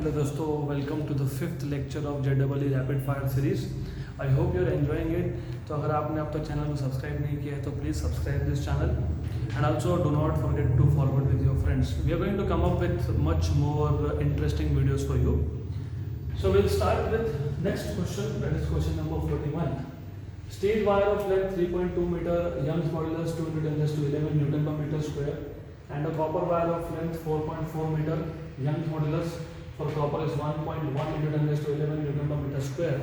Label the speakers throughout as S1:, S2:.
S1: Hello दोस्तों, welcome to the fifth lecture of JEE rapid fire series. I hope you are enjoying it. तो अगर आपने अब तक चैनल को सब्सक्राइब नहीं किया है तो please subscribe this channel and also do not forget to forward with your friends. We are going to come up with much more interesting videos for you. So will start with next question, that is question number 41. Steel wire of length 3.2 meter, Young's modulus 2 × 10⁻11 Newton per meter square, and a copper wire of length 4.4 meter, Young's modulus for copper is 1.1 × 10⁻11 Newton per meter square.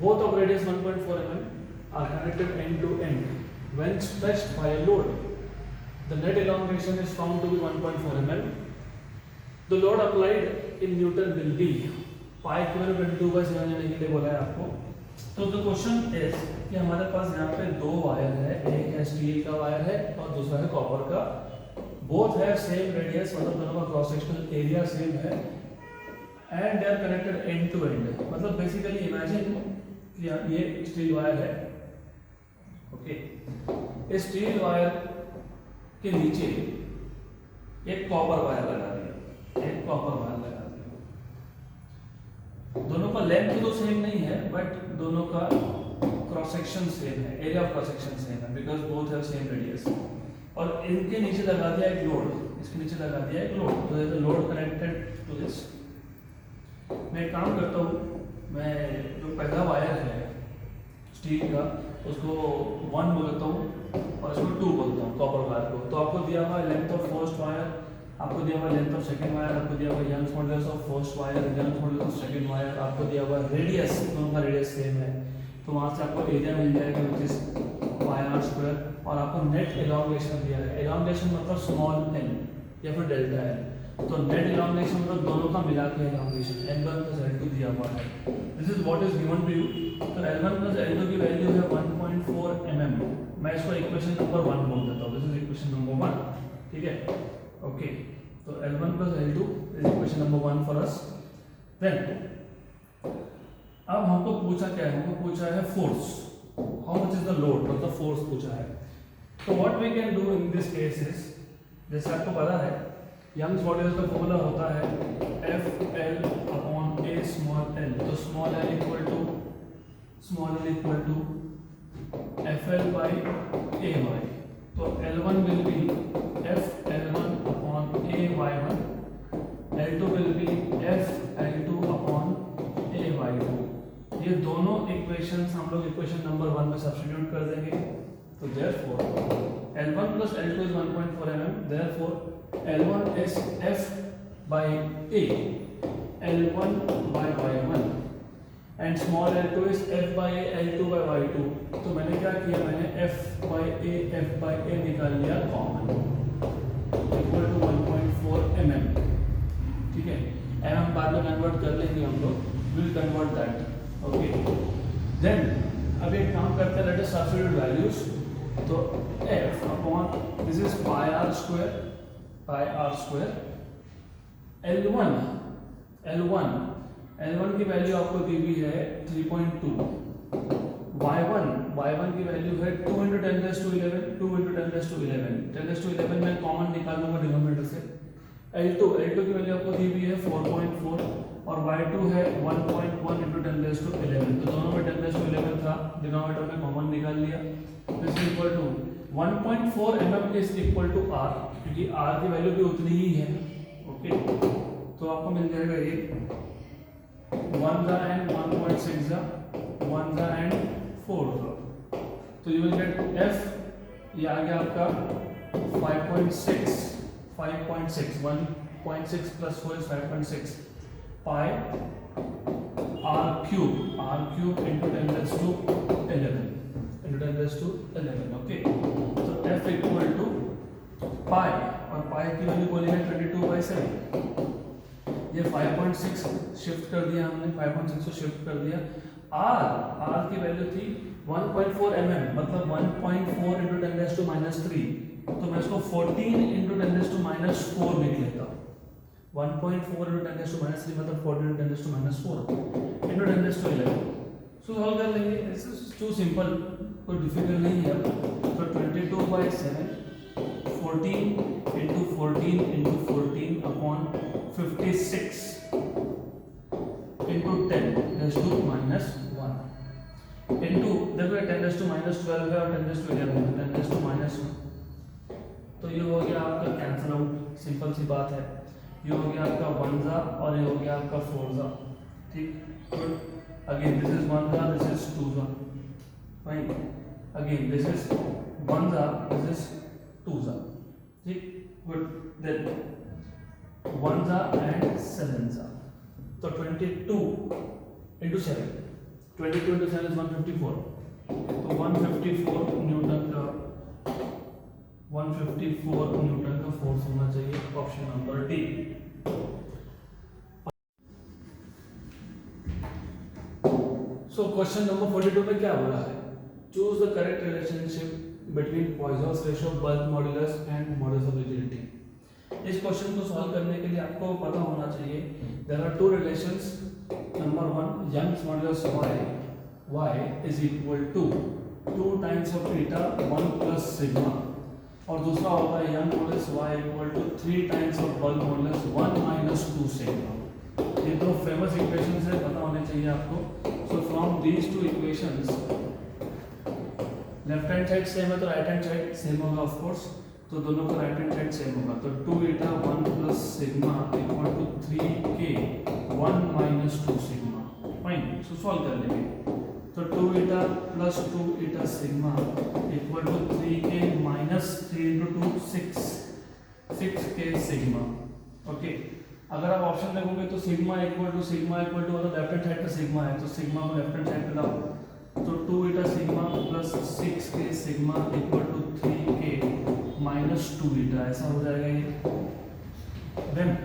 S1: Both of radius 1.4 mm are connected end to end. When stretched by a load, the net elongation is found to be 1.4 mm. The load applied in Newton will be pi equivalent 22/7 लेने के लिए बोला है आपको। तो the question is कि हमारे पास यहाँ पे दो वायर है, एक है स्टील का वायर है और दूसरा है कॉपर का। बोथ है सेम रेडियस, मतलब दोनों का क्रॉस सेक्शनल एरिया सेम है and they are connected end to end. मतलब बेसिकली इमेजिन ये स्टील वायर है, ओके। इस स्टील वायर के नीचे एक कॉपर वायर लगा दिया, एक कॉपर वायर लगा दिया। दोनों का लेंथ तो सेम नहीं है बट दोनों का क्रॉस सेक्शन सेम है, area of cross section same है because both have same radius. और इनके नीचे लगा दिया एक लोड, इसके नीचे लगा दिया एक लोड, तो there is a load connected to this. मैं एक काम करता हूँ, मैं जो पहला वायर है स्टील का उसको 1 बोलता हूँ और इसको 2 बोलता हूँ, कॉपर वायर को। तो आपको दिया हुआ लेंथ ऑफ फर्स्ट वायर, आपको दिया हुआ लेंथ ऑफ सेकंड वायर, आपको दिया हुआ Young's modulus of first wire, Young's modulus of second wire, आपको दिया हुआ रेडियस, दोनों का रेडियस सेम है। तो वहाँ से आपको एरिया मिल जाएगा विच इज πr², और आपको नेट एलोंगेशन दिया है। एलोंगेशन मतलब स्मॉल एन या फिर डेल्टा एन। तो नेट एलोंगेशन मतलब दोनों का मिला के एलोंगेशन L1 + L2 दिया हुआ है। This is what is given to you. तो L1 + L2 की वैल्यू है 1.4 mm। मैं इसको इक्वेशन नंबर 1 बोल देता हूँ, दिस इज इक्वेशन नंबर 1, ठीक है, ओके। तो L1 + L2 is equation number 1 for us. Then अब हमको पूछा क्या है, हमको पूछा है force, how much is the load, मतलब फोर्स पूछा है। तो what we can do in this case is, जैसे आपको पता है यंग्स मॉडुलस का फॉर्मूला होता है FL/A स्मॉल l। तो small l equal to FL/AY। तो L1 will be FL1/AY1, L2 will be FL2/AY2। ये दोनों इक्वेशंस हम लोग इक्वेशन नंबर 1 में सब्स्टिट्यूट कर देंगे। तो therefore L1 + L2 is 1.4 mm, therefore L1 is F/A, L1/Y1 and small l2 is F/A, L2/Y2। तो मैंने क्या किया, मैंने F/A निकाल लिया कॉमन, इक्वल टू 1.4 mm, ठीक है। हम बाद में कन्वर्ट कर लेंगे, हम लोग will convert that, okay. Then अब एक काम करते हैं, लेट अस सब्स्टिट्यूट वैल्यूज। तो F/, दिस इज πr², L1 की वैल्यू आपको दी हुई है 3.2, y1 की वैल्यू है 2 × 10⁻11, 2 × 10⁻11, 10⁻11 में कॉमन निकाल दूंगा डिनोमिनेटर से। L2 की वैल्यू आपको दी हुई है 4.4 और y2 है 1.1 × 10⁻11। तो दोनों में 10⁻11 था, डिनोमिनेटर में कॉमन निकाल लिया। This is equal to 1.4 mm is equal to r, क्योंकि r की वैल्यू भी उतनी ही है, ओके। तो आपको मिल जाएगा ये 1 and 1.6 1 and 4। तो यू विल गेट f, ये आ गया आपका 5.6 1.6 + 4 is 5.6 pi r³ into 10⁻11, okay. तो f इक्वल टू पाई, और पाई की वैल्यू बोली है 22/7। ये 5.6 शिफ्ट कर दिया हमने, 5.6 को शिफ्ट कर दिया। r की वैल्यू थी 1.4 mm, मतलब 1.4 × 10⁻³ तो मैं इसको 14 × 10⁻⁴ लिख लेता हूँ। 1.4 × 10⁻³ मतलब 14 × 10⁻⁴ into 10⁻11। सो सॉल्व कर लेंगे, दिस इज टू सिंपल, कोई डिफिकल्ट नहीं है। तो 22/7 14 into 14 into 14 upon 56 इनटू देखो ये 10⁻12 है और 10⁻11 है, 10⁻1 तो ये हो गया आपका कैंसिल आउट, सिंपल सी बात है। ये हो गया आपका 1 ज़ा और ये हो गया आपका 4 ज़ा, ठीक। गुड। अगेन दिस इज 1 ज़ा, दिस इज 2 ज़ा, फाइन। अगेन दिस इज 1 ज़ा, दिस इज 2 ज़ा, ठीक। गुड। देन 1 ज़ा एंड 7 ज़ा, तो 22 इंटू 7, 22 इंटू 7 इज 154, तो 154 न्यूटन का 154 न्यूटन का फोर्स होना चाहिए, option number D. So question number 42 में क्या बोला है? Choose the correct relationship between Poisson's ratio, bulk modulus and modulus of rigidity. इस क्वेश्चन को सॉल्व करने के लिए आपको पता होना चाहिए there are two relations. Number 1, Young's modulus y is equal to 2 times of theta 1 plus sigma, और दूसरा होता है Young modulus y equal to 3 times of bulk modulus 1 minus 2 sigma. ये दो फेमस इक्वेशंस है, पता होने चाहिए आपको। So from these two equations, left hand side same है तो राइट हैंड साइड सेम होगा ऑफ कोर्स, तो दोनों का राइट हैंड साइड सेम होगा, तो 2 eta 1 plus sigma equal to 3k 1 minus 2 sigma, fine. So solve कर लेंगे, तो 2 eta plus 2 eta sigma equal to 3k minus 3 into 2 6k sigma. Okay, अगर आप ऑप्शन देखोगे तो सिग्मा इक्वल टू मतलब लेफ्ट हैंड साइड का सिग्मा है, तो सिग्मा को लेफ्ट हैंड साइड पे लाओ, तो 2 eta sigma plus 6k sigma equal to 3k minus 2 eta, ऐसा हो जाएगा ये। देन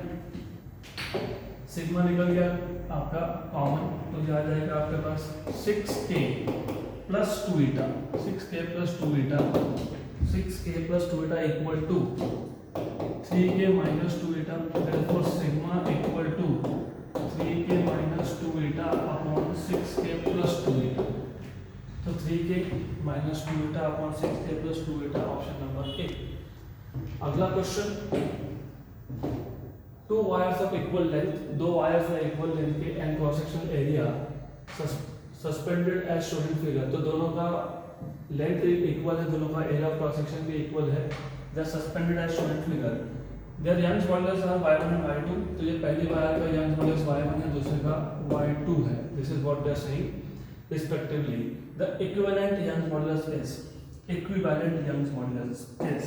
S1: सिग्मा निकल गया आपका कॉमन, तो ये आ जाएगा आपके पास 6k plus 2 eta, 6k plus 2 eta, 6k plus 2 eta equal to 3k minus 2 eta, therefore sigma equal to 3k minus 2 eta upon 6k plus 2 eta, तो 3k minus 2 eta upon 6k plus 2 eta, option number A. अगला question, two wires of equal length, दो wires है equal length के and cross sectional area suspended as shown in figure, तो दोनों का length equal है, दोनों का एरिया ऑफ क्रॉस सेक्शन भी इक्वल है, they suspended as shown in figure, their Young's modulus are y1 and y2, तो ये पहली वायर का यंग्स मॉडुलस y1 है, दूसरे का y2 है, this is what they are saying respectively. The equivalent Young's modulus is, equivalent Young's modulus is,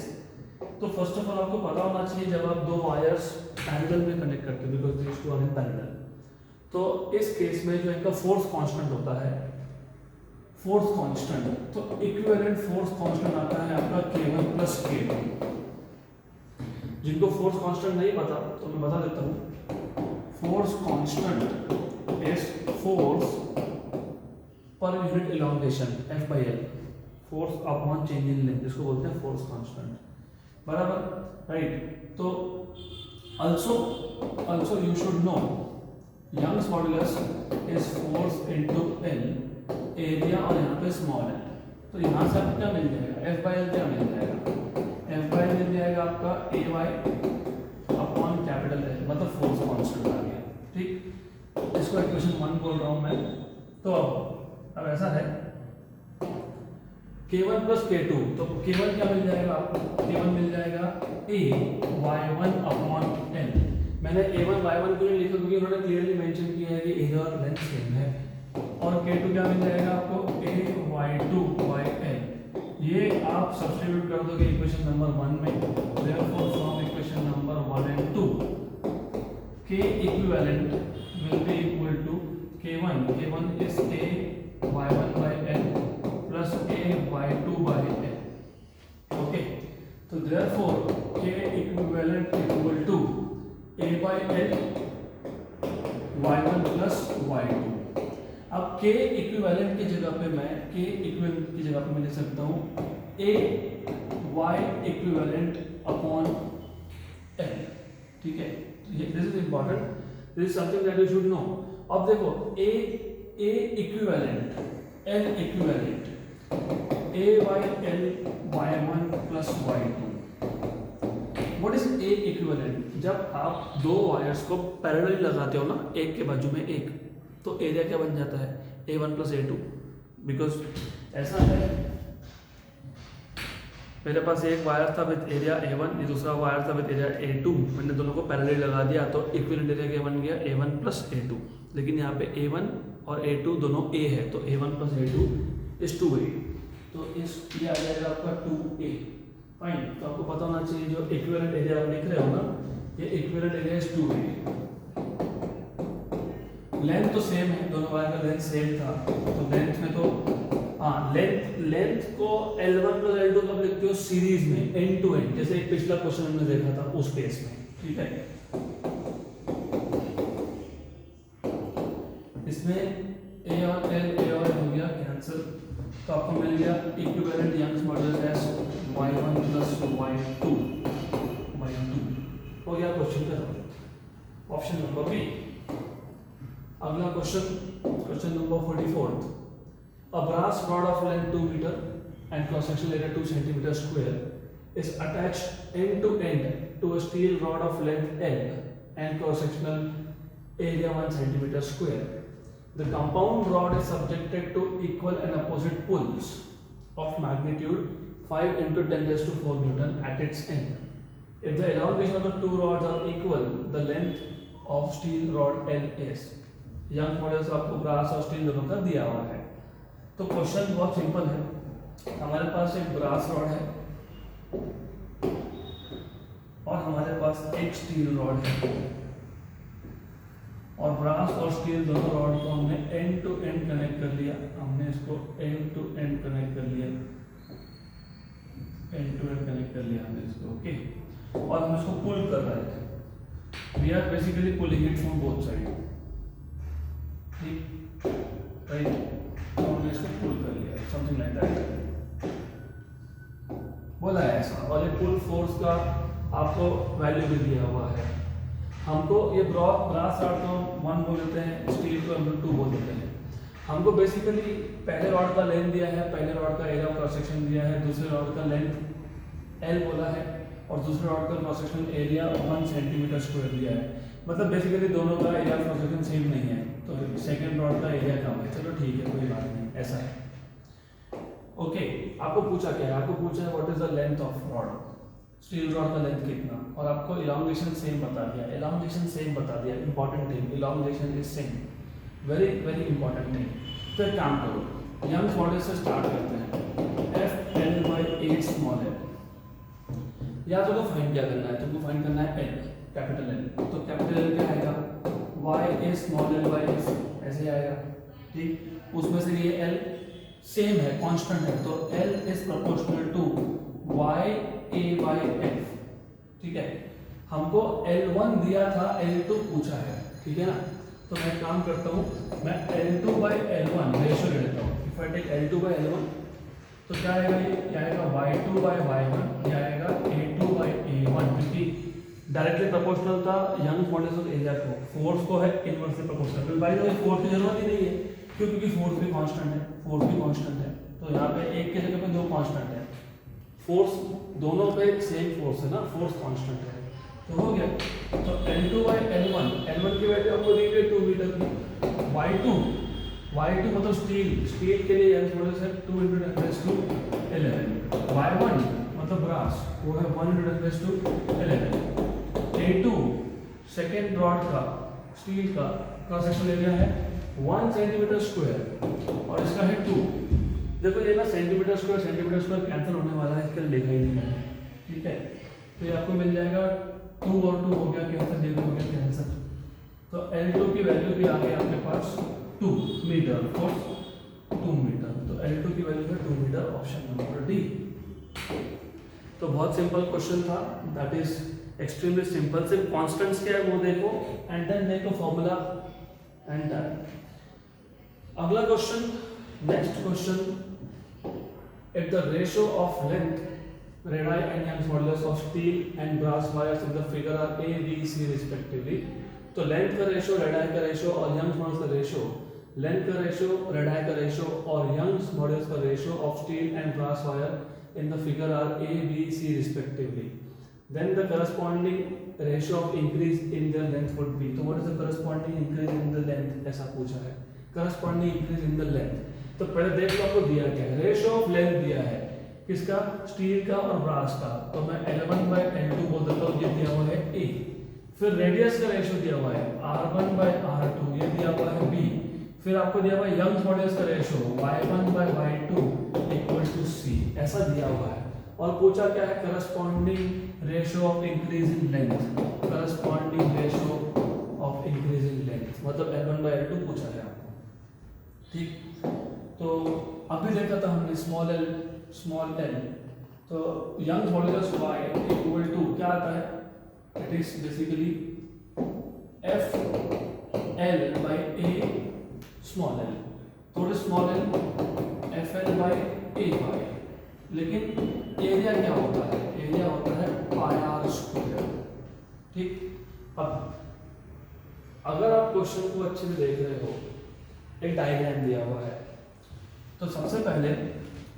S1: तो first of all आपको पता होना चाहिए जब आप दो वायर्स पैरेलल में कनेक्ट करते हो, because these two are in parallel, तो इस केस में जो इनका फोर्स कांस्टेंट होता है, फोर्स कांस्टेंट, तो इक्विवेलेंट फोर्स कांस्टेंट आता है आपका k1 प्लस k2। जिनको फोर्स कांस्टेंट नहीं पता तो मैं बता देता हूँ, force constant is force per unit elongation F/L, force upon change in length, इसको बोलते हैं फोर्स कांस्टेंट, बराबर, राइट। तो also you should know Young's modulus is force into L, area और यहाँ पे स्मॉल है, तो यहाँ से आपको क्या मिल जाएगा, F/L क्या मिल जाएगा, F/L मिल जाएगा आपका AY अपॉन कैपिटल L, मतलब फोर्स कांस्टेंट आ गया, ठीक। इसको इक्वेशन 1 बोल रहा हूँ मैं। तो अब ऐसा है k1 प्लस k2, तो k1 क्या मिल जाएगा आपको, k1 मिल जाएगा AY1 अपॉन L। मैंने A1 Y1 क्यों नहीं लिखा, क्योंकि उन्होंने क्लियरली मेंशन किया है कि एरिया और लेंथ सेम है, और k2 क्या मिल जाएगा आपको AY2 YL। ये आप सब्स्टिट्यूट कर दोगे इक्वेशन नंबर 1 में, therefore from equation number 1 and 2 k equivalent will be equal to k1 is AY1 by L plus AY2 by L, okay. तो therefore k equivalent equal to A by L Y1 plus Y2। अब k equivalent की जगह पे मैं लिख सकता हूँ A Y equivalent upon L, ठीक है। This is important, this is something that you should no. अब देखो A equivalent L equivalent A by L Y1 plus Y2। What is A equivalent? जब आप दो वायर्स को पैरेलली लगाते हो ना, एक के बाजू में एक, तो एरिया क्या बन जाता है A1 प्लस A2, बिकॉज ऐसा है, मेरे पास एक वायर था विद एरिया A1, ये दूसरा वायर था विद एरिया A2, मैंने दोनों को पैरेलल लगा दिया तो इक्विवेलेंट एरिया क्या बन गया A1 प्लस A2। लेकिन यहाँ पे A1 और A2 दोनों A है तो A1 plus A2 is 2A, तो इस ये आ जाएगा आपका 2A। फाइन, तो आपको पता होना चाहिए जो इक्विवेलेंट एरिया आप लिख रहे हो ना, ये equivalent area is 2A। Length तो सेम है, दोनों वायर का लेंथ सेम था, तो लेंथ में तो हाँ लेंथ को L1 प्लस L2 कब लिखते हो, सीरीज में एंड टू एंड, जैसे एक पिछला क्वेश्चन हमने देखा था उस केस में। ठीक है, इसमें A और L हो गया कैंसिल, तो आपको मिल गया equivalent Young's modulus as y1 plus y2 हो गया क्वेश्चन का ऑप्शन नंबर बी। अगला question number 44। A brass rod of length 2 meter and cross-sectional area 2 centimeter square is attached end to end to a steel rod of length L and cross-sectional area 1 centimeter square. The compound rod is subjected to equal and opposite pulls of magnitude 5 into 10 raised to 4 Newton at its end. If the elongation of the two rods are equal, the length of steel rod L is. Young models आपको brass और steel दोनों का दिया हुआ है। तो question बहुत simple है, हमारे पास एक ब्रास रॉड है और हमारे पास एक स्टील रॉड है, और ब्रास और स्टील दोनों रॉड को हमने एंड टू एंड कनेक्ट कर लिया, हमने इसको एंड टू एंड कनेक्ट कर लिया, एंड टू एंड कनेक्ट कर लिया हमने इसको, ओके। और हम इसको पुल कर रहे थे, we are basically pulling it from both side, ठीक राइट, तो हमने इसको पुल कर लिया, समथिंग लाइक दैट बोला है ऐसा। और ये पुल फोर्स का आपको वैल्यू भी दिया हुआ है। हमको ये ब्रास रॉड को 1 बोल देते हैं, स्टील को हम लोग 2 बोल देते हैं। हमको बेसिकली पहले रॉड का लेंथ दिया है, पहले रॉड का एरिया ऑफ क्रॉस सेक्शन दिया है, दूसरे रॉड का लेंथ L बोला है, और दूसरे रॉड का cross section area 1 centimetre square दिया है। मतलब बेसिकली दोनों का area of cross section same नहीं है, तो सेकंड रॉड का एरिया कम है। चलो ठीक है, कोई बात नहीं, ऐसा है। ओके, आपको पूछा क्या है, आपको पूछा है what is the length of rod, steel rod का लेंथ कितना, और आपको इलांगेशन सेम बता दिया, इलांगेशन सेम बता दिया, important thing, elongation is same, very very important thing. तो एक काम करो, यंग्स मॉडल से स्टार्ट करते हैं। F L by 8 small L, या तुमको फाइंड क्या करना है, तुमको फाइंड करना है एल, कैपिटल एल। तो कैपिटल एल क्या आएगा, Y A small L by S, ऐसे आएगा, ठीक। उसमें से ये एल सेम है, कांस्टेंट है, तो L is proportional to Y A by F, ठीक है। हमको L1 दिया था, L2 पूछा है, ठीक है ना। तो मैं काम करता हूँ, मैं L2 बाई L1 रेशो ले लेता हूँ। If I take L2 by L1 तो क्या आएगा, ये आएगा Y2 बाई Y1, ये आएगा A2 बाई A1, क्योंकि डायरेक्टली प्रोपोर्शनल था यंग मॉडल्स ऑफ एरिया को, फोर्स को है inversely proportional. By the way force की जरूरत ही नहीं है, क्योंकि फोर्स भी कांस्टेंट है, फोर्स भी कांस्टेंट है, तो यहाँ पे एक के जगह पे 2 कांस्टेंट है, फोर्स दोनों पे सेम फोर्स है ना, फोर्स कांस्टेंट है, तो हो गया। तो L2 बाई L1, L1 की वैल्यू आपको दी गई 2 मीटर की, Y2 मतलब स्टील के लिए यंग मॉडल्स है 2 × 10⁻11, Y1 मतलब ब्रास, वो है 1 × 10⁻11, A2 सेकेंड रॉड का स्टील का क्रॉस सेक्शनल एरिया है 1 सेंटीमीटर स्क्वायर और इसका है 2। देखो ये ना सेंटीमीटर स्क्वायर कैंसिल होने वाला है, इसके लिए लिखा ही नहीं है, ठीक है। तो ये आपको मिल जाएगा 2 और 2 हो गया कैंसिल, 0 हो गया कैंसिल। तो L2 की वैल्यू भी आ गई आपके पास 2 मीटर, फोर्स 2 मीटर, तो L2 की वैल्यू है 2 मीटर, ऑप्शन नंबर डी। तो बहुत सिंपल क्वेश्चन था, दैट इज एक्सट्रीमली सिंपल। सिर्फ कॉन्स्टेंट्स क्या है वो देखो एंड देन देखो फॉर्मूला एंड डन। अगला question, next question, if the ratio of length, radii and Young's modulus of steel and brass wires in the figure are A, B, C respectively, तो length का ratio, radii का ratio और Young's modulus का ratio, length का ratio, radii का ratio और Young's modulus का ratio of steel and brass wire in the figure are A, B, C respectively, then the corresponding ratio of increase in their length would be, तो what is the corresponding increase in the length, ऐसा पूछा है, corresponding increase in the length। तो पहले देख लो आपको दिया क्या है, रेशियो ऑफ लेंथ दिया है किसका, स्टील का और ब्रास का, तो मैं L1/L2 बोल देता हूँ, ये दिया हुआ है A। फिर रेडियस का रेशियो दिया हुआ है R1/R2, ये दिया हुआ है B। फिर आपको दिया हुआ है यंग्स मॉड्यूलस का ratio Y1/Y2 equal to C, ऐसा दिया हुआ है। और पूछा क्या है, corresponding ratio of increase in length, corresponding ratio of increase in length, मतलब L1/L2 पूछा है आपको, ठीक। तो अभी देखा था हमने स्मॉल l, तो Young's modulus Y equal to क्या आता है, it is basically FL/A small l, थोड़े स्मॉल l FL/A, लेकिन एरिया क्या होता है, एरिया होता है πr², ठीक। अब अगर आप क्वेश्चन को अच्छे से देख रहे हो, एक डायग्राम दिया हुआ है, तो सबसे पहले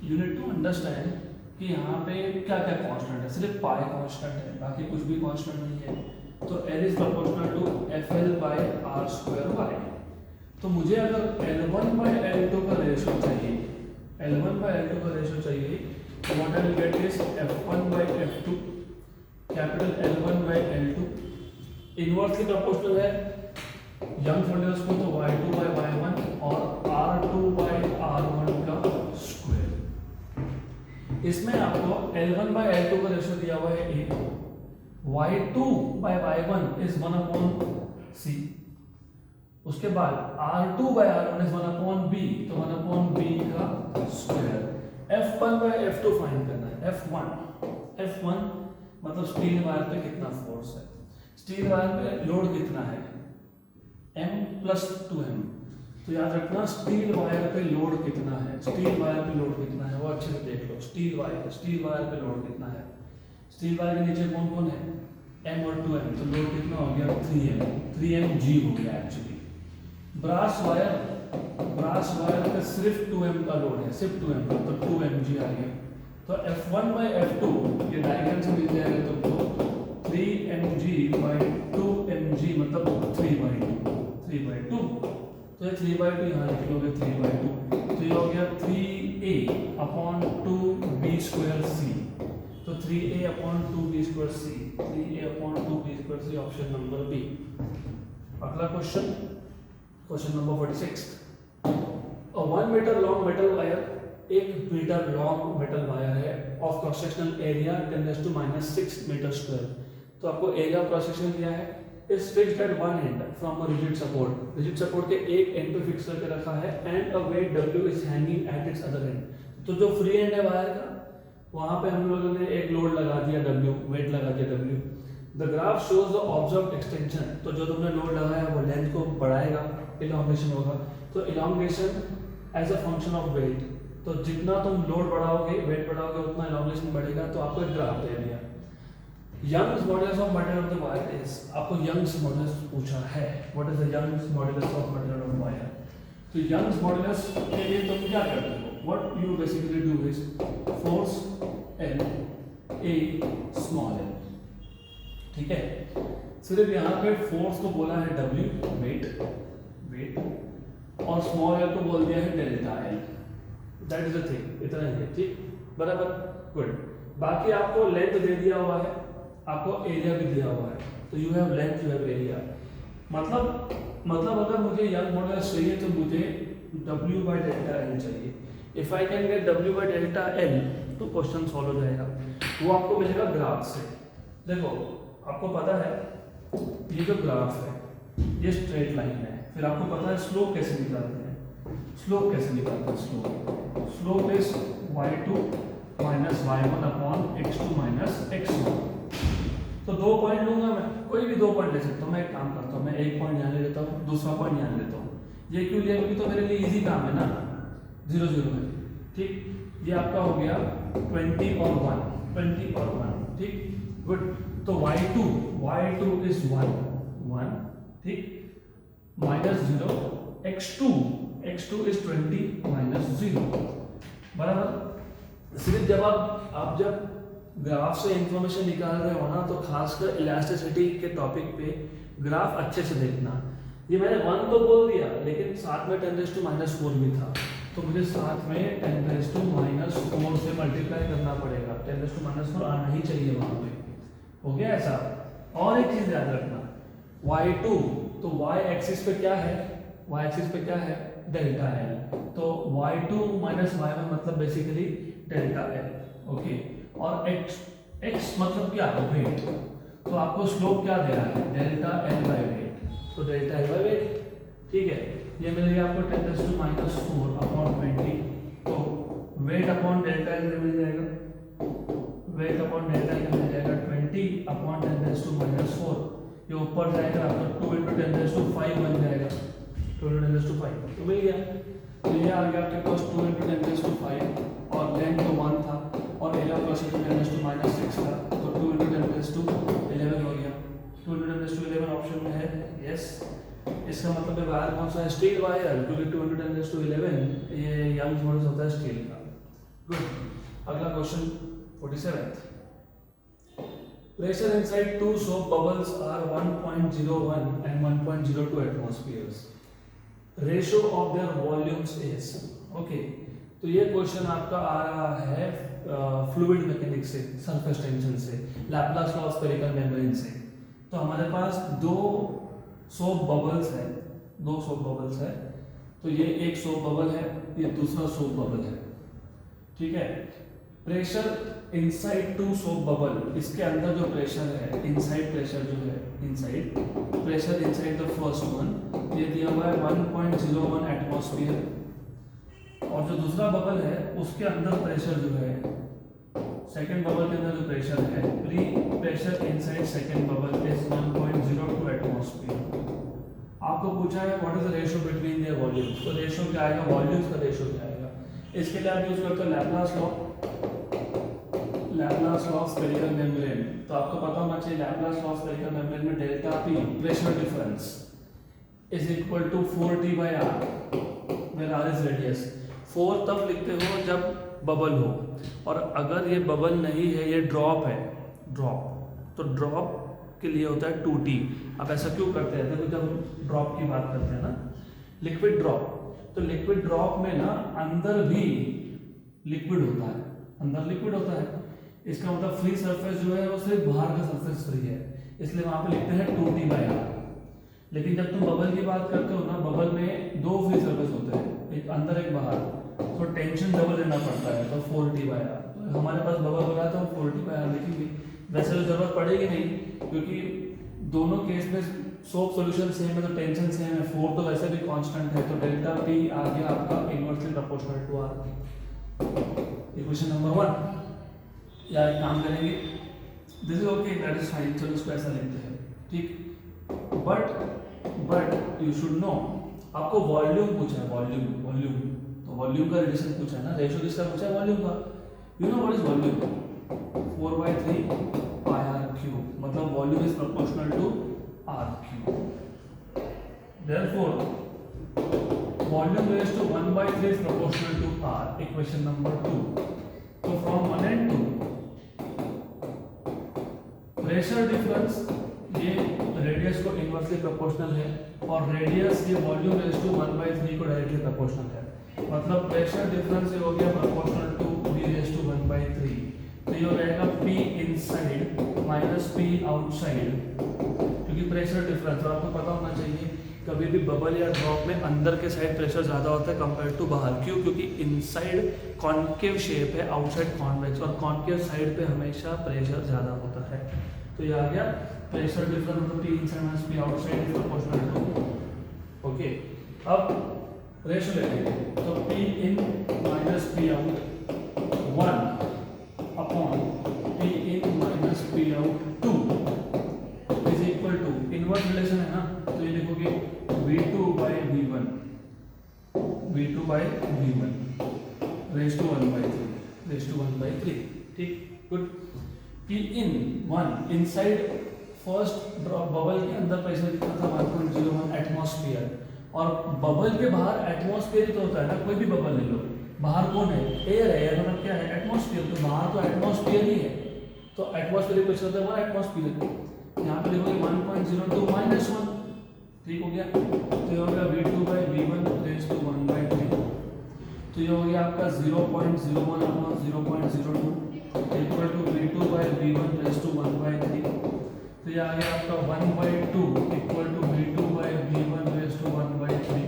S1: यू नीड टू अंडरस्टैंड कि यहाँ पे क्या क्या कांस्टेंट है, सिर्फ पाई कांस्टेंट है, बाकी कुछ भी कांस्टेंट नहीं है। तो L is proportional to FL/R²Y। तो मुझे अगर L1/L2 का रेशियो चाहिए, L1/L2 का रेशियो चाहिए, तो what I will get is F1/F2, capital L1/L2 inversely proportional है यंग मॉड्यूलस को, तो Y2/Y1 और R2/R1 का स्क्वायर। इसमें आपको L1/L2 का रेशियो दिया हुआ है A, Y2/Y1 इज 1/C, उसके बाद R2/R1 इज 1/B, तो 1/B का स्क्वायर। F1/F2 फाइंड करना है, F1 मतलब स्टील वायर पे कितना फोर्स है, स्टील वायर पे लोड कितना है M+2M। तो याद रखना स्टील वायर पे लोड कितना है, स्टील वायर पे लोड कितना है वो अच्छे से देख लो। स्टील वायर पे लोड कितना है, स्टील वायर के नीचे कौन कौन है, M और 2M, तो लोड कितना हो गया 3mg हो गया एक्चुअली। ब्रास वायर पे सिर्फ 2M का लोड है, सिर्फ 2M का, तो 2mg आ गया। तो F1/F2 ये डायग्राम से मिल जाएगा तुमको, 3mg/2mg मतलब 3/2। तो ये 3/2 यहाँ लिख लोगे, 3/2, तो ये हो गया 3a/2b²c, तो 3a/2b²c, 3a/2b²c option number B. अगला question number 46, 1 metre long metal wire, 1 metre long metal wire है of cross sectional area 10⁻⁻6 metre square. तो आपको एरिया ऑफ क्रॉस सेक्शन दिया है, is fixed at one end from a rigid support, rigid support के एक end पे फिक्स करके रखा है, and a weight W is hanging at its other end. तो जो फ्री एंड है वायर का, वहां पे हम लोगों ने एक लोड लगा दिया W, वेट लगा दिया W। The graph shows the observed extension, तो जो तुमने लोड लगाया वो लेंथ को बढ़ाएगा, इलॉन्गेशन होगा। तो elongation as a function of weight, तो जितना तुम लोड बढ़ाओगे, वेट बढ़ाओगे, उतना इलॉन्गेशन बढ़ेगा। तो आपको एक ग्राफ दे दिया। Young's modulus of material of the wire is, आपको यंग्स मॉड्यूलस पूछा है, what is the Young's modulus of material of wire. तो यंग्स मॉड्यूलस के लिए तुम क्या करते हो, what you basically do is force L, A small l, ठीक है। सिर्फ यहाँ पे फोर्स को बोला है W, वेट, और स्मॉल l को बोल दिया है delta L, that is the thing, इतना ही है, ठीक, बराबर, गुड। बाकी आपको लेंथ दे दिया हुआ है, आपको एरिया भी दिया हुआ है, तो you have length, you have area. मतलब अगर मुझे यंग मॉड्यूलस चाहिए तो मुझे W/Δl चाहिए। If I can get W/Δl तो क्वेश्चन सॉल्व हो जाएगा। वो आपको मिलेगा ग्राफ से। देखो आपको पता है ये जो ग्राफ है ये स्ट्रेट लाइन है, फिर आपको पता है स्लोप कैसे निकालते हैं, slope is y2 minus y1/x2 - x1। तो 2 पॉइंट लूंगा मैं, कोई भी 2 पॉइंट ले सकता हूँ। मैं एक काम करता हूँ, मैं एक पॉइंट यहाँ ले लेता हूँ, दूसरा पॉइंट यहाँ लेता हूँ। ये क्यों लिया, क्योंकि तो मेरे लिए इजी काम है ना, 0 0 है, ठीक। ये आपका हो गया 20 और 1, ठीक, गुड। तो y2 इज 1, ठीक, -0, x2 इज 20 - 0, बराबर। सिर्फ जब आप जब ग्राफ से इंफॉर्मेशन निकाल रहे हो ना, तो खासकर इलास्टिसिटी के टॉपिक पे ग्राफ अच्छे से देखना। ये मैंने 1 तो बोल दिया, लेकिन साथ में 10⁻⁻4 भी था, तो मुझे साथ में 10⁻⁻⁴ से मल्टीप्लाई करना पड़ेगा। 10⁻⁻⁴ आना ही चाहिए वहाँ पे। हो गया ऐसा। और एक चीज याद रखना, y2, तो y एक्सिस पे क्या है, y एक्सिस पे क्या है, डेल्टा एल। तो y2 माइनस y1 मतलब बेसिकली डेल्टा एल। ओके, और x मतलब क्या, वेट। तो आपको स्लोप क्या दे रहा है, डेल्टा एल बाई वेट। तो डेल्टा एल बाई वेट, ठीक है, ये मिलेगा आपको 10⁻⁴ अपॉन 20। तो वेट अपॉन डेल्टा एल मिल जाएगा, वेट अपॉन डेल्टा एल मिल जाएगा 20 अपॉन 10⁻⁴। ये ऊपर जाएगा तो 2 × 10⁵ बन जाएगा, 2 × 10⁵ तो मिल गया। तो ये आ गया आपके पास 2 × 10⁵, और लेंथ तो 1 था, और एरिया ऑफ क्रॉस सेक्शन 10⁻⁶ था, तो 2 × 10⁻11 हो गया। 2 × 10⁻11 ऑप्शन में है, यस। इसका मतलब है वायर कौन सा है, स्टील वायर, क्योंकि 2 × 10⁻11 ये यंग्स मॉडल होता है स्टील का। गुड। अगला question 47th। Pressure inside two soap bubbles are 1.01 and 1.02 atmospheres. Ratio of their volumes is, okay, तो ये क्वेश्चन आपका आ रहा है फ्लूइड मैकेनिक्स से, सरफेस टेंशन से, Laplace law of spherical membrane से। तो हमारे पास दो सोप बबल्स है, दो सोप बबल्स है। तो ये एक सोप बबल है, ये दूसरा सोप बबल है, ठीक है। Pressure inside to soap bubble, इसके अंदर जो प्रेशर है, इनसाइड प्रेशर जो है, inside pressure inside the first one, ये दिया हुआ है 1.01 एटमॉस्फेयर। और जो दूसरा बबल है उसके अंदर प्रेशर जो है, सेकंड बबल के अंदर जो प्रेशर है, pre pressure inside second bubble is 1.02 atmosphere. आपको पूछा है what is the ratio between their volumes, तो रेशियो क्या आएगा, वॉल्यूम्स का रेशियो क्या आएगा। इसके लिए आप यूज करते हो Laplace law, Laplace law of spherical membrane. तो आपको पता होना चाहिए Laplace law of spherical membrane में delta P, pressure difference, is equal to 4T/r, where r is radius. 4 तब लिखते हो जब बबल हो, और अगर ये बबल नहीं है, ये ड्रॉप है, ड्रॉप, तो ड्रॉप के लिए होता है 2T। आप ऐसा क्यों करते हैं, देखो जब ड्रॉप की बात करते हैं ना, लिक्विड ड्रॉप, तो लिक्विड ड्रॉप में ना अंदर भी लिक्विड होता है, अंदर लिक्विड होता है। इसका मतलब फ्री सरफेस जो है वो सिर्फ बाहर का सरफेस फ्री है, इसलिए वहां पे लिखते हैं 2T/r। लेकिन जब तुम बबल की बात करते हो ना, बबल में दो फ्री सरफेस होते हैं, एक अंदर एक बाहर, तो टेंशन डबल लेना पड़ता है, तो 4T/r। तो हमारे पास बबल हो रहा है तो हम 4T/r लिखेंगे। वैसे तो जरूरत पड़ेगी नहीं, क्योंकि दोनों केस में सोप सॉल्यूशन सेम है तो टेंशन सेम है, 4 तो वैसे भी कांस्टेंट है, तो डेल्टा P आ गया आपका inversely proportional to r। Equation number 1। या एक काम करेंगे, this is okay, that is fine, चलो इसको ऐसा लिखते हैं, ठीक। बट यू शुड नो, आपको वॉल्यूम पूछा है, वॉल्यूम, तो वॉल्यूम का रिलेशन पूछा है ना, रेशियो किसका पूछा है, वॉल्यूम का। You know what is volume, 4/3πr³, मतलब volume is proportional to r³। Therefore volume raise to 1/3 is proportional to r। Equation number 2। तो फ्रॉम 1 and 2 प्रेशर डिफरेंस, ये रेडियस को इनवर्सली प्रोपोर्शनल है, और रेडियस ये वॉल्यूम रेज़ टू 1/3 को directly proportional है। मतलब प्रेशर डिफरेंस ये हो गया proportional to v raise to 1/3। तो ये हो जाएगा p inside minus p outside, क्योंकि प्रेशर डिफरेंस तो आपको पता होना चाहिए, कभी भी बबल या ड्रॉप में अंदर के साइड प्रेशर ज़्यादा होता है कंपेयर टू बाहर। क्यों, क्योंकि इनसाइड कॉन्केव शेप है, आउटसाइड कॉन्वेक्स, और कॉन्केव साइड पे हमेशा प्रेशर ज़्यादा होता है। तो ये आ गया प्रेशर डिफरेंस मतलब P inside minus P outside is proportional to, okay. अब रेशियो लेंगे, तो P in minus P out 1 upon P in minus P out 2 is equal to, inverse relation है ना, तो ये देखोगे V2/V1 रेज़ टू 1/3, ठीक, good. P in 1 inside first drop bubble के अंदर प्रेशर कितना था, 1.01 एटमॉस्फेयर, और बबल के बाहर एटमॉस्फेयर ही तो होता है ना, कोई भी बबल ले लो, बाहर कौन है, एयर है, एयर मतलब क्या है, एटमॉस्फेयर, तो बाहर तो एटमॉस्फेयर ही है, तो एटमॉस्फेयर प्रेशर होता है 1 एटमॉस्फेयर। यहाँ पे देखोगे 1.02 - 1, ठीक हो गया। तो ये होगा V2/V1 रेज़ टू 1/3। तो ये हो गया आपका 0.01 upon 0.02 equal to V2 by V1 raise to 1/3। तो ये आ गया आपका 1/2 equal to V2 by V1 raise to 1/3।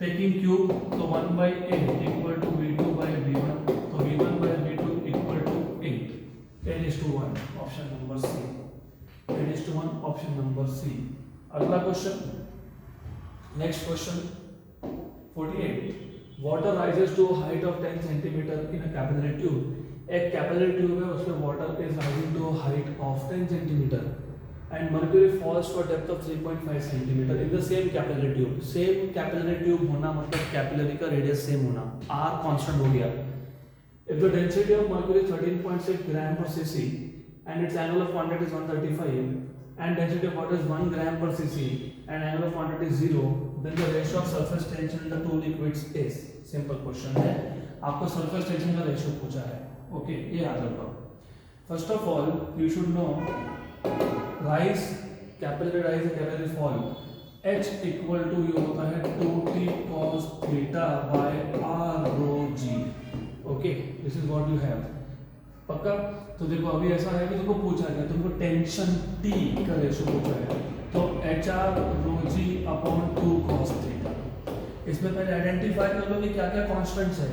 S1: Taking cube तो 1/8 equal to V2 by V1, तो V1 by V2 equal to 8। 10:1 option number C. 10:1 option number C. अगला question, next question 48। Water rises to height of 10 centimetre in a capillary tube. एक capillary tube है, उसमें water is rising to height of 10 centimetre and mercury falls for depth of 3.5 centimetre in the same capillary tube. Same capillary tube होना मतलब capillary का radius same होना, R constant हो गया। If the density of mercury 13.6 gram per cc and its angle of contact is 135 and density of water is 1 gram per cc and angle of contact is 0, then the ratio of surface tension in the two liquids is। Simple question है, आपको surface tension का ratio पूछा है। Okay, ये याद रखो। First of all you should know rise, capillary rise, capillary fall, h equal to ये होता है 2t cos theta by r rho g। Okay, this is what you have. पक्का? तो देखो अभी ऐसा है कि तुमको पूछा गया, तुमको टेंशन T का रेशियो पूछा है, तो HR rho g upon 2 cos theta. इसमें पहले आइडेंटिफाई कर लो कि क्या क्या कॉन्स्टेंट्स है।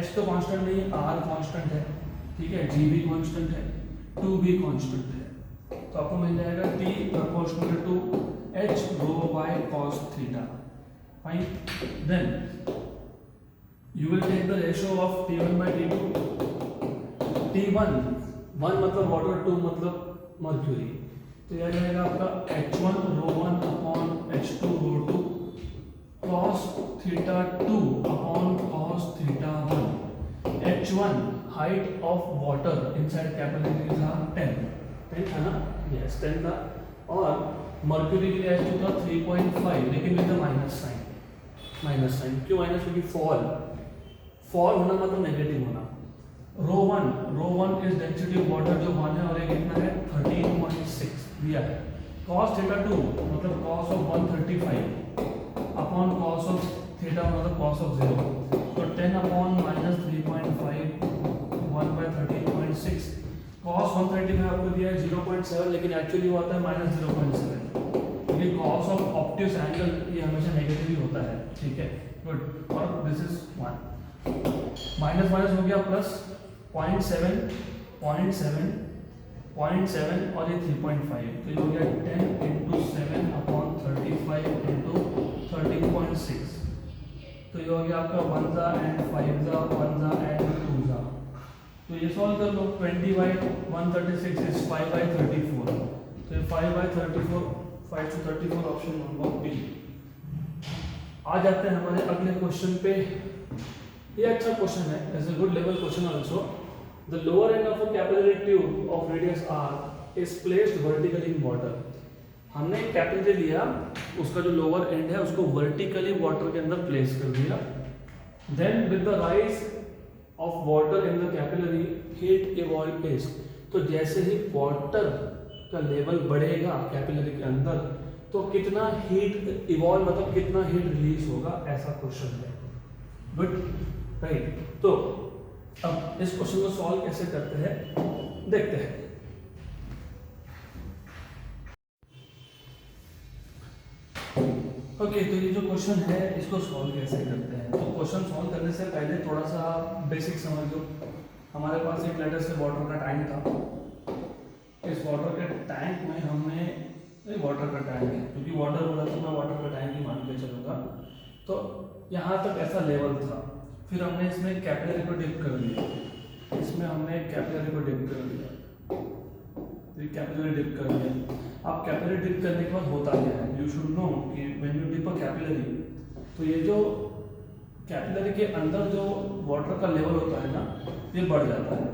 S1: H तो कांस्टेंट नहीं है, R कांस्टेंट है, ठीक है, G भी कांस्टेंट है, 2 भी कांस्टेंट है। तो आपको मिल जाएगा T proportional to H rho by cos theta. Fine, then you will take the ratio of T1 by T2। T1 1 मतलब वाटर, 2 मतलब मर्क्यूरी, तो यह जाएगा आपका H1 rho 1 upon H2 rho 2 cos theta 2 upon cos theta 1। H1 height of water inside capillary था 10 था ना, yes 10 था, और मर्क्यूरी के लिए H2 था 3.5 लेकिन विद माइनस साइन। क्यों माइनस? क्योंकि फॉल होना मतलब नेगेटिव होना। Rho one is density of water जो 1 है और एक कितना है 13.6 दिया है। cos थीटा 2 मतलब cos of 135 upon cos of theta मतलब cos ऑफ 0, तो 10 अपॉन माइनस 3.5 1/13.6। cos 135 आपको दिया है 0.7 लेकिन एक्चुअली वो आता है माइनस 0.7, क्योंकि cos ऑफ ऑब्ट्यूस एंगल ये हमेशा नेगेटिव ही होता है, ठीक है, गुड। और दिस इज 1 माइनस माइनस हो गया प्लस 0.7 और ये 3.5, तो ये हो गया 10 इंटू 7 अपॉन 35 इंटू 13.6, तो ये हो गया आपका 1 ज़ा एंड 5 ज़ा 1 ज़ा एंड 2 ज़ा। तो ये सॉल्व कर लो, 20/136 इज 5/34, तो ये 5/34 5 to 34 ऑप्शन नंबर बी। आ जाते हैं हमारे अगले क्वेश्चन पे। ये अच्छा क्वेश्चन है, it's a good level question also. The lower end of a capillary tube of radius r is placed vertically in water. हमने एक कैपिलरी लिया, उसका जो लोअर एंड है उसको वर्टिकली वाटर के अंदर प्लेस कर दिया। Then with the rise of water in the capillary heat evolve is, तो जैसे ही वाटर का लेवल बढ़ेगा कैपिलरी के अंदर तो कितना हीट इवॉल्व मतलब कितना हीट रिलीज होगा, ऐसा क्वेश्चन है। Good, right. तो अब इस क्वेश्चन को सॉल्व कैसे करते हैं देखते हैं। ओके, तो ये जो क्वेश्चन है इसको सॉल्व कैसे करते हैं। तो क्वेश्चन सॉल्व करने से पहले थोड़ा सा बेसिक समझ लो। हमारे पास एक लेटर से वाटर का टैंक था। इस वाटर के टैंक में हमने वाटर का टैंक है, क्योंकि वाटर बोला तो मैं वाटर का टैंक ही मान के चलूँगा। तो यहाँ तक ऐसा लेवल था, फिर हमने इसमें कैपिलरी को डिप कर दिया, इसमें हमने कैपिलरी को डिप कर दिया, कैपिलरी डिप कर दिया। अब कैपिलरी डिप करने के बाद होता क्या है, यू शुड नो कि when you dip a capillary, तो ये जो कैपिलरी के अंदर जो वाटर का लेवल होता है ना, ये बढ़ जाता है।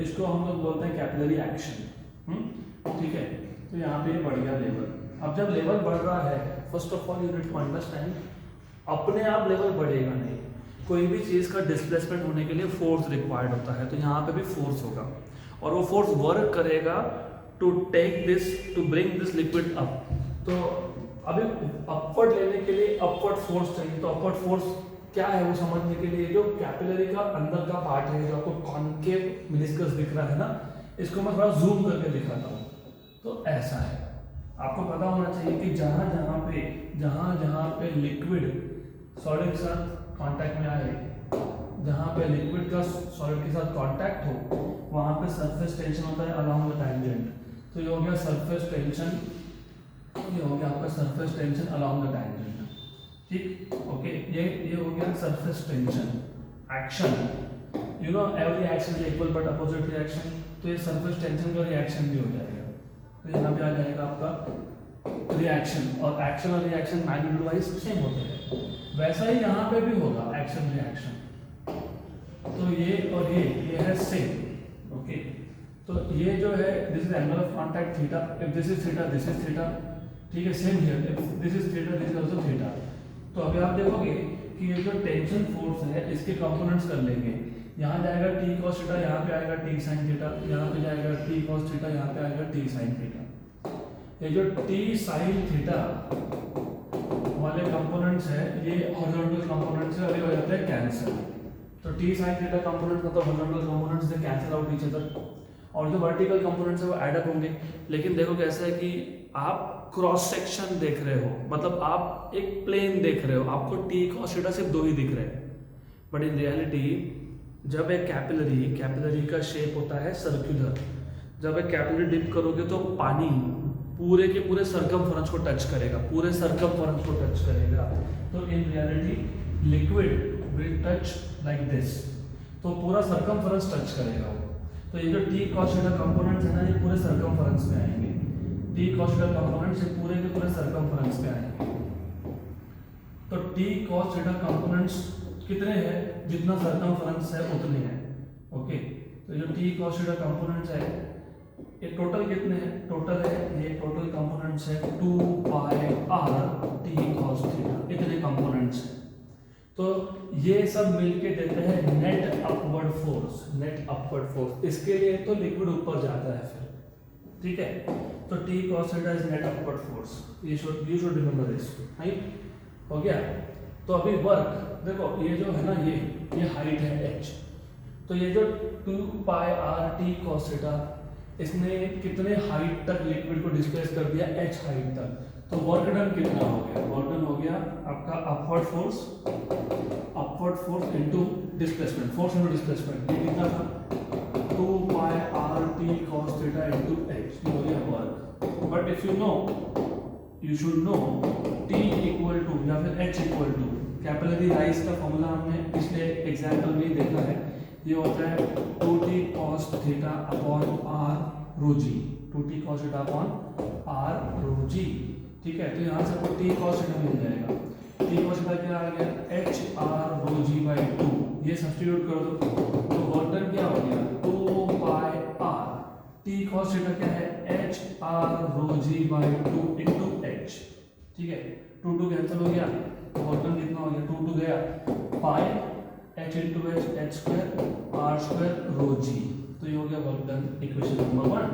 S1: इसको हम लोग बोलते हैं कैपिलरी एक्शन, ठीक है। तो यहाँ पे बढ़ गया लेवल। अब जब लेवल बढ़ रहा है, first of all you need to understand, अपने आप लेवल बढ़ेगा नहीं, कोई भी चीज़ का डिस्प्लेसमेंट होने के लिए फोर्स रिक्वायर्ड होता है। तो यहाँ पे भी फोर्स होगा और वो फोर्स वर्क करेगा to take this, to bring this liquid up. तो अभी अपवर्ड लेने के लिए अपवर्ड फोर्स चाहिए, तो अपवर्ड फोर्स क्या है वो समझने के लिए, जो कैपिलरी का अंदर का पार्ट है, जो आपको कॉन्केव मेनिस्कस दिख रहा है ना, इसको मैं थोड़ा जूम करके दिखाता हूँ। तो ऐसा है, आपको पता होना चाहिए कि जहाँ जहाँ पे लिक्विड सॉलिड के साथ कांटेक्ट में आए, जहाँ पे लिक्विड का सॉलिड के साथ कांटेक्ट हो, वहाँ पे सरफेस टेंशन होता है अलोंग द टैंजेंट। तो ये हो गया सरफेस टेंशन, ये हो गया आपका surface tension along the tangent, ठीक, ओके। ये हो गया surface tension. Action, you know every action is equal but opposite reaction, तो ये सरफेस टेंशन का रिएक्शन भी हो जाएगा। तो यहाँ पे आ जाएगा आपका रिएक्शन, और एक्शन और रिएक्शन मैग्नीट्यूड वाइज सेम होते हैं, वैसा ही यहाँ पे भी होगा एक्शन रिएक्शन। तो ये और ये है सेम, ओके। तो ये जो है this is angle of contact theta, if this is theta this is theta, ठीक है, same here, if this is theta this is also theta. तो अभी आप देखोगे कि ये जो टेंशन फोर्स है इसके कंपोनेंट्स कर लेंगे, यहाँ जाएगा टी कॉस थीटा, यहाँ पे आएगा टी साइन थीटा, यहाँ पे जाएगा टी कॉस थीटा, यहाँ पे आएगा टी साइन थीटा। ये जो टी साइन थीटा वाले कंपोनेंट्स है ये हॉरिजॉन्टल कंपोनेंट्स है और ये हो जाते हैं कैंसिल। तो टी साइन थीटा कंपोनेंट्स मतलब हॉरिजॉन्टल कंपोनेंट्स दे कैंसिल आउट ईच अदर, और जो वर्टिकल कंपोनेंट्स है वो ऐड अप होंगे। लेकिन देखो कैसा है कि आप क्रॉस सेक्शन देख रहे हो, मतलब आप एक प्लेन देख रहे हो, आपको टी कॉस थीटा सिर्फ दो ही दिख रहे हैं, बट इन रियलिटी जब एक कैपिलरी का शेप होता है सर्कुलर, जब एक कैपिलरी डिप करोगे तो पानी पूरे के पूरे सरकमफेरेंस को टच करेगा, पूरे सरकमफेरेंस को टच करेगा। तो in reality liquid will touch like this, तो पूरा सरकमफेरेंस टच करेगा वो। तो ये जो टी कॉस थीटा कंपोनेंट्स है ना, ये पूरे सरकमफेरेंस में आएंगे, टी कॉस थीटा कंपोनेंट्स ये पूरे के पूरे सरकमफेरेंस में आएंगे। तो टी कॉस थीटा कंपोनेंट्स कितने हैं, जितना सरकमफेरेंस है उतने हैं, ओके। तो जो टी कॉस थीटा कंपोनेंट्स है ये टोटल कितने हैं, टोटल है ये टोटल कंपोनेंट्स है 2 pi R T cos theta, इतने कंपोनेंट्स हैं। तो ये सब मिलके देते हैं net upward force, net upward force. इसके लिए तो लिक्विड ऊपर जाता है फिर, ठीक है। तो T cos theta is net upward force, you should remember this, right, हो गया। तो अभी वर्क देखो, ये जो है ना ये हाइट है h, तो ये जो 2 pi R T cos theta, इसने कितने हाइट तक लिक्विड को डिस्प्लेस कर दिया, h हाइट तक। तो वर्क डन कितना हो गया, वर्क डन हो गया आपका upward force into displacement, force into displacement, ये कितना था 2 pi R T cos theta into h, ये हो गया work. But if you should know t equal to या फिर h equal to, capillary rise का फॉर्मूला हमने पिछले एग्जाम्पल में ही देखा है, ये होता है 2t cos theta upon r rho जी, 2t cos theta upon r rho जी, ठीक है। तो यहाँ से आपको t cos थीटा मिल जाएगा, t cos थीटा क्या आ गया h r rho ji by 2, ये सब्स्टिट्यूट कर दो, तो वर्क डन क्या हो गया 2 pi r, t cos theta क्या है h r rho ji by 2 into h, ठीक है। 2 कैंसिल हो गया, तो वर्क डन कितना हो गया 2 गया pi h into h square R square rho G, तो ये हो गया वर्क डन, इक्वेशन नंबर 1,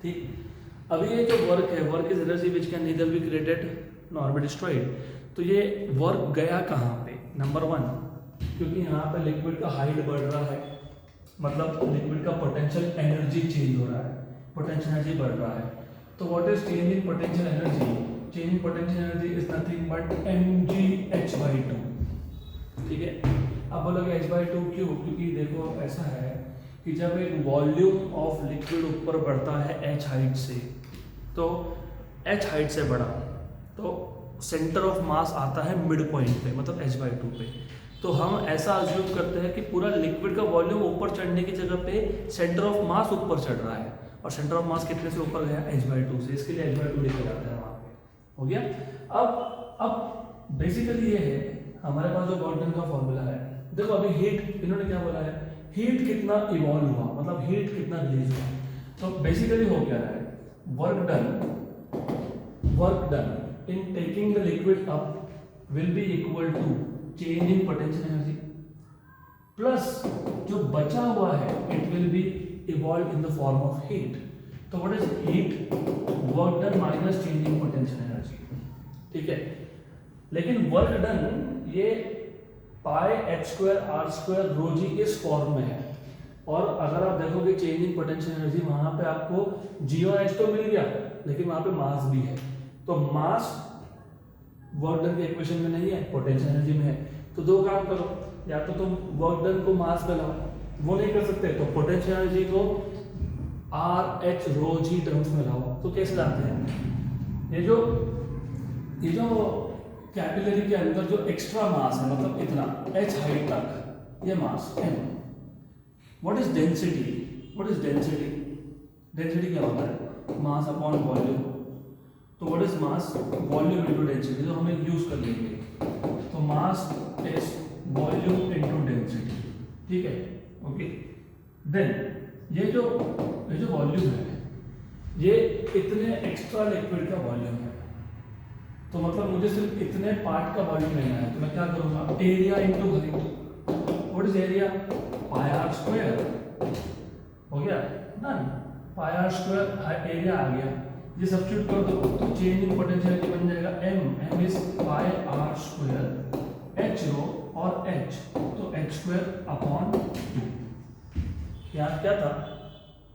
S1: ठीक। अभी ये जो वर्क है, work is energy which can neither be created nor be destroyed. तो ये वर्क गया कहाँ पे, नंबर 1, क्योंकि यहाँ पे लिक्विड का हाइट बढ़ रहा है, मतलब लिक्विड का पोटेंशियल एनर्जी चेंज हो रहा है, पोटेंशियल एनर्जी बढ़ रहा है। तो what is change in potential energy, change in potential energy is nothing but mgh/2, ठीक है। अब बोलोगे h/2 क्यों, क्योंकि देखो ऐसा है कि जब एक वॉल्यूम ऑफ लिक्विड ऊपर बढ़ता है h हाइट से, तो h हाइट से बढ़ा तो सेंटर ऑफ मास आता है मिड पॉइंट पे, मतलब h/2 पे। तो हम ऐसा अज्यूम करते हैं कि पूरा लिक्विड का वॉल्यूम ऊपर चढ़ने की जगह पे सेंटर ऑफ मास ऊपर चढ़ रहा है, और सेंटर ऑफ मास कितने से ऊपर गया h/2 से, इसके लिए h/2 लिखा जाता है वहाँ पे, हो गया। अब बेसिकली ये है हमारे पास जो वर्क डन का फॉर्मूला है, देखो अभी हीट, इन्होंने क्या बोला है, हीट कितना इवॉल्व हुआ, मतलब हीट कितना रिलीज हुआ। तो बेसिकली हो क्या रहा है, work done in taking the liquid up will be equal to change in potential energy plus जो बचा हुआ है it will be evolve in the form of heat. तो what is heat, work done minus change in potential energy, ठीक है। लेकिन work done ये pi H square R square rho G इस फॉर्म में है। और अगर आप देखोगे चेंज इन पोटेंशियल एनर्जी, वहां पे आपको जी और एच तो मिल गया, लेकिन वहां पे मास भी है। तो मास वर्क डन के इक्वेशन में नहीं है, पोटेंशियल एनर्जी में है। तो दो काम करो, या तो तुम वर्क डन को मास में लाओ, वो नहीं कर सकते तो पोटेंशियल एनर्जी को आर एच रो जी टर्म्स में लाओ। तो कैसे लाते हैं? ये जो कैपिलरी के अंदर जो एक्स्ट्रा मास है, मतलब इतना h हाइट तक, ये mass m। What is density? What is density? Density क्या होता है? Mass upon volume. तो what is mass? Volume into density, जो हमें यूज कर लेंगे। तो mass is volume into density, ठीक है, ओके। देन ये जो वॉल्यूम है, ये इतने एक्स्ट्रा लिक्विड का वॉल्यूम है। तो मतलब मुझे सिर्फ इतने पार्ट का वॉल्यूम लेना है, तो मैं क्या करूंगा? Area into height. What is area? Pi R square, हो गया done. Pi R square area आ गया, ये सब्स्टिट्यूट कर दो तो चेंज इन पोटेंशियल बन जाएगा m is pi R square h rho और h, तो h स्क्वायर अपॉन 2। यहाँ क्या था?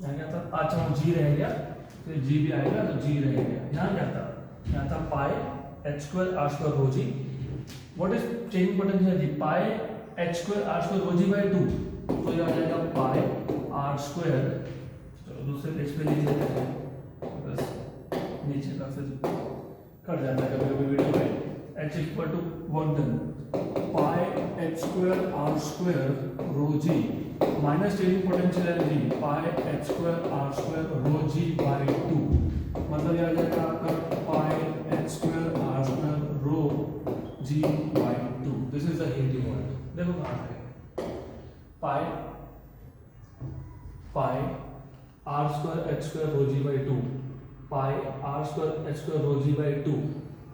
S1: यहाँ क्या था? अच्छा वो g रह गया, तो g भी आएगा, तो g रह गया। यहाँ क्या था? यहाँ था pi H square R square rho G. What is change potential? Pi H square R square rho ji by 2, तो ये आ जाएगा पाई आर स्क्वायर। चलो दूसरे पेज पे लिख लेते हैं, बस नीचे का फिर कट जाता है कभी कभी वीडियो में। H equal to work done pi H square R square rho G minus changing potential energy pi H square R square rho ji by 2, मतलब ये आ जाएगा आपका pi H square R square rho ji by 2। This is the heat equal. देखो कहाँ पे pi R square H square rho ji by 2, pi R square H square rho ji by 2,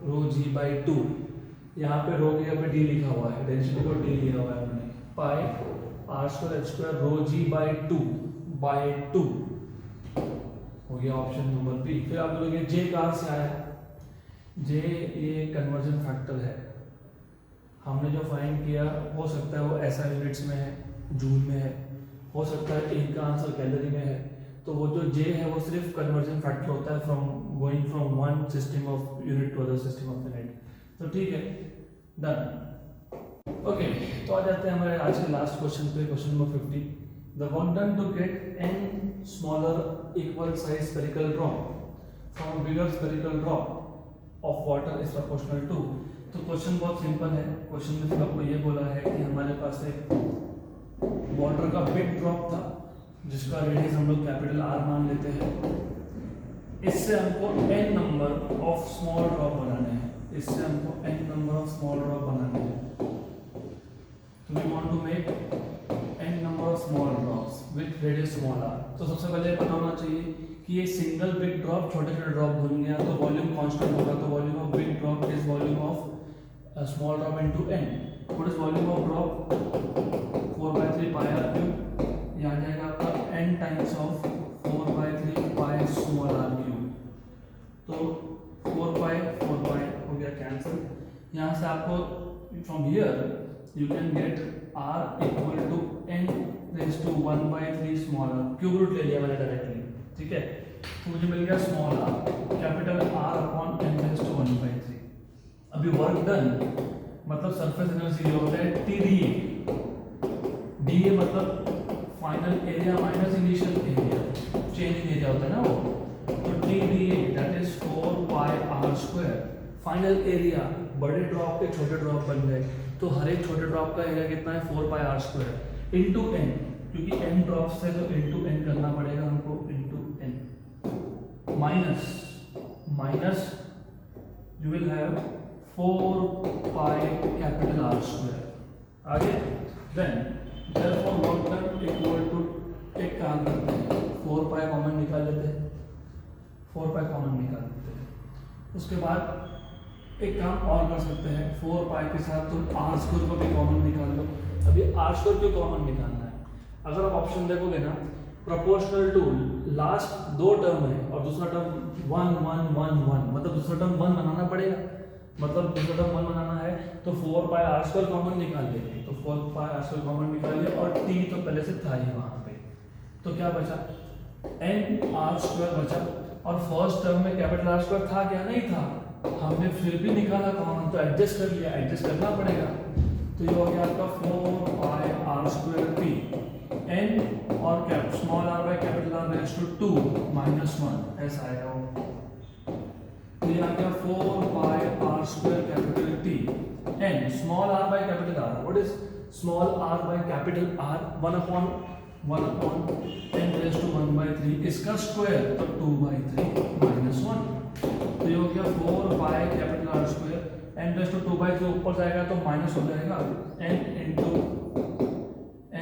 S1: row ji by 2। यहाँ पे रो की पे D लिखा हुआ है, डेंसिटी को डी लिखा हुआ है हमने। Pi R square H square rho ji by 2 हो गया ऑप्शन नंबर बी। फिर आप बोलोगे जे कहाँ से आया? जे ये कन्वर्जन फैक्टर है, हमने जो फाइंड किया हो सकता है वो ऐसा यूनिट्स में है, जूल में है, हो सकता है इनका आंसर कैलोरी में है। तो वो जो जे है वो सिर्फ कन्वर्जन फैक्टर होता है from going from one system of unit to other system of unit. तो ठीक है, डन। ओके, तो आ जाते हैं हमारे आज के लास्ट क्वेश्चन पे, question number 50। The work done to get n smaller equal size spherical drop from a bigger spherical drop of water is proportional to. तो क्वेश्चन बहुत सिंपल है। क्वेश्चन में सिर्फ आपको ये बोला है कि हमारे पास एक वाटर का बिग ड्रॉप था जिसका रेडियस हम लोग कैपिटल R मान लेते हैं। इससे हमको n number of small drop बनाने हैं, इससे हमको n number of small drop बनाने हैं। तो we want to make n number of small drops with radius small r। तो सबसे पहले पता होना चाहिए कि ये सिंगल बिग ड्रॉप छोटे छोटे ड्रॉप बन गया तो वॉल्यूम कांस्टेंट होगा। तो volume of big drop is volume of small drop into n। What is volume of drop? 4/3 pi r cube. ये आ जाएगा आपका n times of 4/3 pi small r cube. तो 4 पाई हो गया कैंसिल। यहाँ से आपको from here you can get r equal to n raise to 1/3 small r। Cube root ले लिया मैंने डायरेक्टली, ठीक है। तो मुझे मिल गया small r capital R upon n raise to 1/3। अभी वर्क डन मतलब सरफेस एनर्जी जो होता है TdA। DA मतलब final area minus initial area, change in area होता है ना वो। तो TdA that is 4 pi r square. Final area बड़े ड्रॉप के छोटे ड्रॉप बन गए, तो हर एक छोटे ड्रॉप का एरिया कितना है? 4 pi r square into n, क्योंकि n ड्रॉप्स है तो इनटू n करना पड़ेगा हमको, into n minus you will have 4 pi capital R square. आगे then therefore work done equal to, एक काम करते हैं 4 पाई कॉमन निकाल लेते हैं, 4 पाई कॉमन निकाल लेते हैं। उसके बाद एक काम और कर सकते हैं, 4 पाई के साथ तुम R स्क्वायर को भी कॉमन निकाल लो। अभी R स्क्वायर क्यों कॉमन निकालना है? अगर आप ऑप्शन देखोगे ना, प्रोपोर्शनल टू लास्ट दो टर्म है और दूसरा टर्म 1 1 1 1, मतलब दूसरा टर्म 1 बनाना पड़ेगा। मतलब दूसरा टर्म 1 बनाना है तो 4 पाई आर स्क्वायर कॉमन निकाल लेंगे, तो 4 पाई आर स्क्वायर कॉमन निकाल लिया और टी तो पहले से था ही वहाँ पे, तो क्या बचा एन आर स्क्वायर बचा। और फर्स्ट टर्म में कैपिटल आर स्क्वायर था क्या, नहीं था, हमने फिर भी निकाला कॉमन तो एडजस्ट कर लिया, एडजस्ट करना पड़ेगा। तो ये हो गया आपका 4 pi R square T N और cap small R by capital R raise to 2 -1 ऐसा आएगा वो। तो ये आ गया 4 pi R square capital T N small R by capital R. What is small R by capital R? 1/1 n raise to 1/3 इसका square तो 2/3 -1। तो ये हो गया 4 pi capital R square n raise to 2/3 ऊपर जाएगा तो माइनस हो जाएगा n into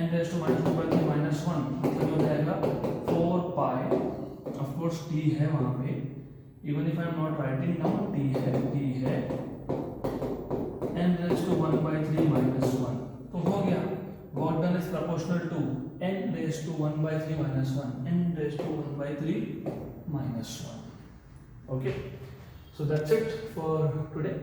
S1: n raise to -2/3 -1 मतलब हो जाएगा 4 पाई, ऑफ कोर्स t है वहां पे, even if I am not writing now t है n रेज़ टू 1/3 -1। तो हो गया what done is proportional to n raised to 1/3 -1, n raised to 1/3 -1. Okay, so that's it for today.